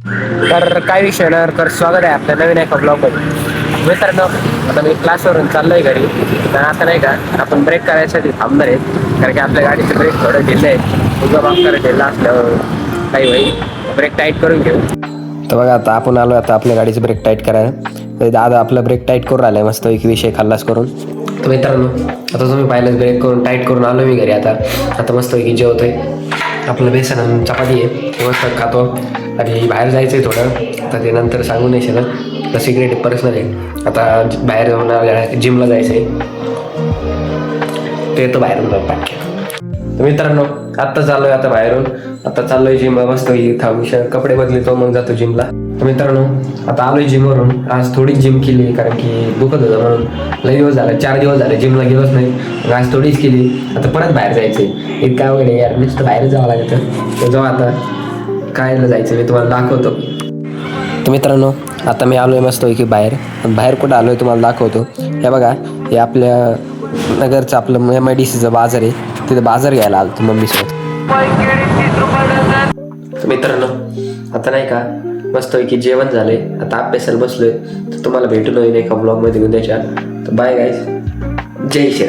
तर काय विषय ना, तर स्वागत आहे आपल्या नवीन एका ब्लॉगमध्ये. मित्रांनो, आता मी क्लासवरून चाललोय घरी. तर आता नाही का, आपण ब्रेक करायसाठी थांबणार आहे, कारण की आपल्या गाडीचे ब्रेक थोडं ढिले आहेत. तुझा वापर ढिला असल्यावर काही होईल, ब्रेक टाईट करून घेऊ. तर बघा, आता आपण आलो आता आपल्या गाडीचे ब्रेक टाईट करायला. तर दादा आपलं ब्रेक टाईट करून राहिलाय मस्त एक विषय खाल्लास करून. तर मित्रांनो, आता तुम्ही पाहिलं ब्रेक करून टाईट करून आलो मी घरी. आता मस्त की जेवतोय. आपलं बेसन आणि चपाती आहे, ते मस्त खातो. आणि बाहेर जायचं आहे थोडं, तर ते नंतर सांगू नाही शकत, तर सिक्रेट पर्सनल आहे. आता बाहेर जाऊन जिमला जायचं आहे, ते येतो बाहेरून जाऊन पाठ. तर मित्रांनो, आत्ता चाललोय आता बाहेरून. आता चाललोय जिमला, मस्त कपडे बदलतो मग जातो जिमला. तर मित्रांनो, आता आलोय जिमवरून. आज थोडीच जिम केली, कारण की दुखत होतं म्हणून. लई दिवस झाले, 4 दिवस झाले जिमला गेलोच नाही. मग आज थोडीच केली. आता परत बाहेर जायचंय. इतका वगैरे यार, नुसतं बाहेर जावं लागतं. तर जाऊ आता, काय जायचं मी तुम्हाला दाखवतो. तर मित्रांनो, आता मी आलोय मस्त की बाहेर कुठं आलोय तुम्हाला दाखवतो. हे बघा, हे आपल्या नगरचं आपलं MIDCचं बाजार आहे. तिथे बाजार घ्यायला आलो मम्मीसोबत. मित्रांनो, आता नाही का, मस्त की जेवण झालंय. आता अभ्यासाला बसलोय. तर तुम्हाला भेटू नवीन एका ब्लॉगमध्ये उद्याच्या. तर बाय गाईज, जय श्री.